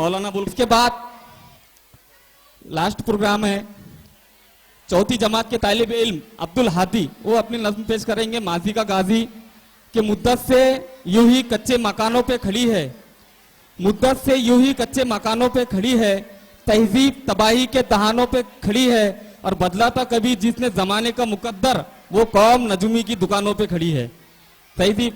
मौलाना bull. उसके बाद last programme है, चौथी जमात के तालिब इल्म अब्दुल हादी, वो अपनी नज़्म पेश करेंगे। माजी का गाजी कि मुद्दत से यूं ही कच्चे मकानों पे खड़ी है, मुद्दत से यूं ही कच्चे मकानों पे खड़ी है, तहजीब तबाही के दहानों पे खड़ी है, और बदलाता कभी जिसने जमाने का मुकद्दर, वो कौम नजुमी की दुकानों पे खड़ी है। तहजीब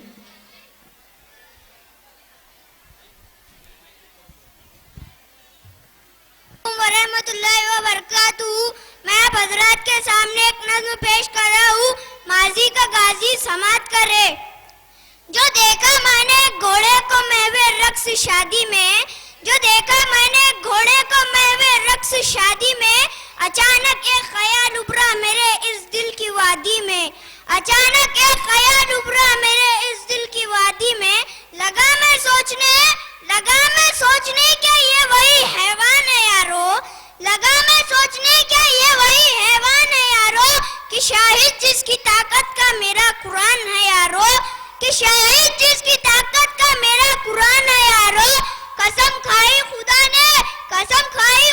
वरहमतुल्लाहि व बरकातुहू। मैं आप हजरात के सामने एक नज़्म पेश कर रहा हूँ, माजी का गाजी समात करे। जो देखा मैंने घोड़े को महवे रक्स शादी में, जो देखा मैंने घोड़े को महवे रक्स शादी में, अचानक एक ख्याल उभरा मेरे इस दिल की वादी में, अचानक एक ख्याल उभरा मेरे इस दिल की वादी में। लगा मैं सोचने क्या ये वही हैवान है यारो, लगा मैं सोचने क्या ये वही हैवान है यारो, कि शाहिद जिसकी ताकत का मेरा कुरान है यारो, कि शाहिद जिसकी ताकत का मेरा कुरान है यारो। कसम खाई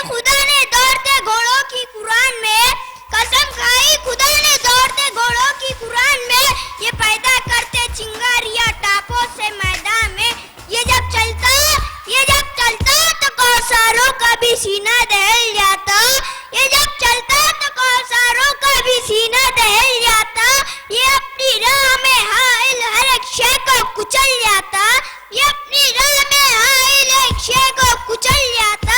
खुदा ने दौड़ते घोड़ों की कुरान में, कसम खाई खुदा ने दौड़ते घोड़ों की कुरान में, ये पैदा करते चिंगारियां टापों से मैदान में। ये जब चलता तो कौसारों का भी सीना दहल जाता, ये जब चलता तो कौसारों का भी सीना दहल जाता, ये अपनी राह में हाइल हर एक शय को कुचल जाता, ये अपनी राह में हाइल एक शय को कुचल जाता।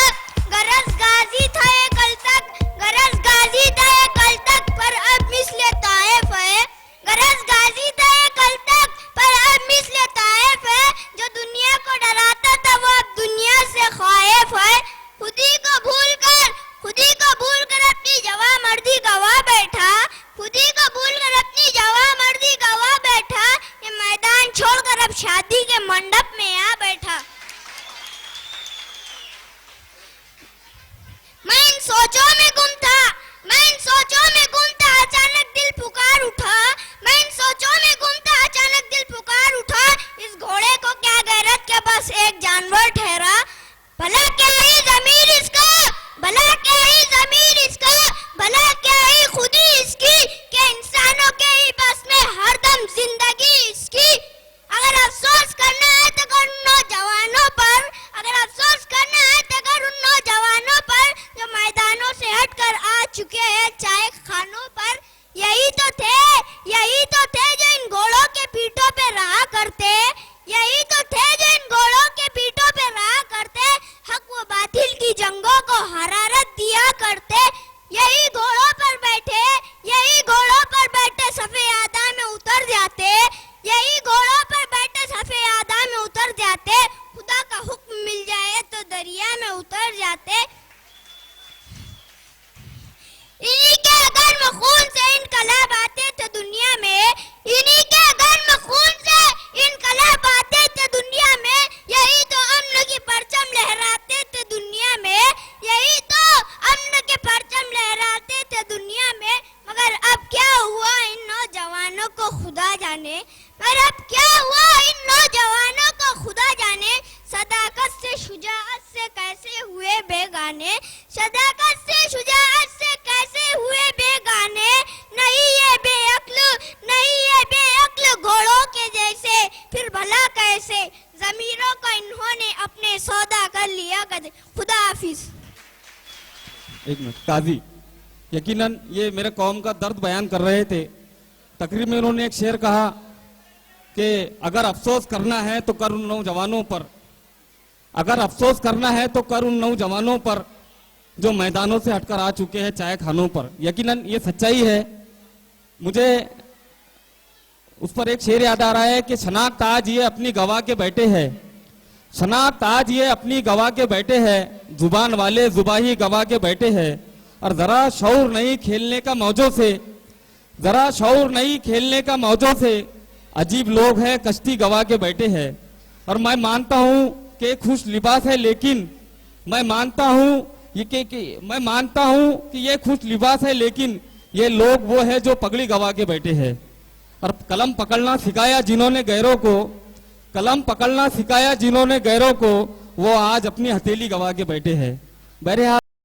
गरज गाजी था ये कल तक, गरज गाजी था ये कल तक, पर अब मिस्ले ताइफ है, गरज गाजी था ये कल तक, पर अब मिस्ले ताइफ है। जो दुनिया को डराता था वो अब दुनिया से खाइफ है। खुदी को भूल कर अपनी जवा मर्दी गवा बैठा, खुदी को भूल कर अपनी जवा मर्दी गवा बैठा, ये मैदान छोड़कर अब शादी के मंडप में आ बैठा। मैं इन सोचों में गुम था, अचानक दिल पुकार उठा, मैं इन सोचों में गुम था, अचानक दिल पुकार उठा। इस घोड़े को क्या गैरत के बस एक जानवर ठहरा, भला क्या ही ज़मीर इसका, भला क्या ही ज़मीर इसका, भला क्या ही खुदी इसकी, कि इंसानों के ही बस में हरदम जिंदगी इसकी। अगर अफसोस करना है तो कर उन नौजवानों पर, अगर अफसोस करना है तो कर उन नौजवानों पर, जो मैदानों से हटकर आ चुके हैं चाय खानों पर। यही तो थे जो इन घोड़ों के पीठों पे रहा करते, यही तो थे जो इन घोड़ों के पीठों पे रहा करते, हक व बातिल की जंगों को हरारत दिया करते। यही घोड़ों पर बैठे सफ़े आदा में उतर जाते, यही घोड़ों पर बैठे सफ़े आदा में उतर जाते, खुदा का हुक्म मिल जाए तो दरिया में उतर जाते। इन्हीं के गर्म खून से इनकलाब आते थे दुनिया में, इन्हीं के गर्म खून से इनकलाब आते थे दुनिया में, यही तो अमन की परचम लहराते थे दुनिया में, यही तो अमन के परचम लहराते थे दुनिया में। मगर अब क्या हुआ इन नौजवानों को खुदा जाने, मगर अब क्या हुआ इन नौजवानों को खुदा जाने। सदाकत से शुजाअत से कैसे हुए बेगाने, सदाकत से शुजाअत से कैसे हुए बेगाने। नहीं ये बेअक्ल घोड़ों के जैसे, फिर भला कैसे ज़मीरों को इन्होंने अपने सौदा कर लिया। खुदा हाफिज। एक मिनट काजी, यकीनन ये मेरे कौम का दर्द बयान कर रहे थे। तकरीर में उन्होंने एक शेर कहा कि अगर अफसोस करना है तो कर उन नौजवानों पर, अगर अफसोस करना है तो कर उन नौजवानों पर, जो मैदानों से हटकर आ चुके हैं चाय खानों पर। यकीनन ये सच्चाई है। मुझे उस पर एक शेर याद आ रहा है कि शनाख्त आज ये अपनी गवाह के बैठे हैं, शनाख्त आज ये अपनी गवाह के बैठे हैं, जुबान वाले जुबाही गवाह के बैठे हैं, और जरा शऊर नहीं खेलने का मौजों से, जरा शऊर नहीं खेलने का मौजों से, अजीब लोग हैं कश्ती गवाह के बैठे हैं। और मैं मानता हूं कि खुश लिबास है, लेकिन मैं मानता हूं कि ये खुश लिबास है, लेकिन ये लोग वो है जो पगड़ी गवा के बैठे हैं। और कलम पकड़ना सिखाया जिन्होंने गैरों को, कलम पकड़ना सिखाया जिन्होंने गैरों को, वो आज अपनी हथेली गवा के बैठे हैं। बहरहाल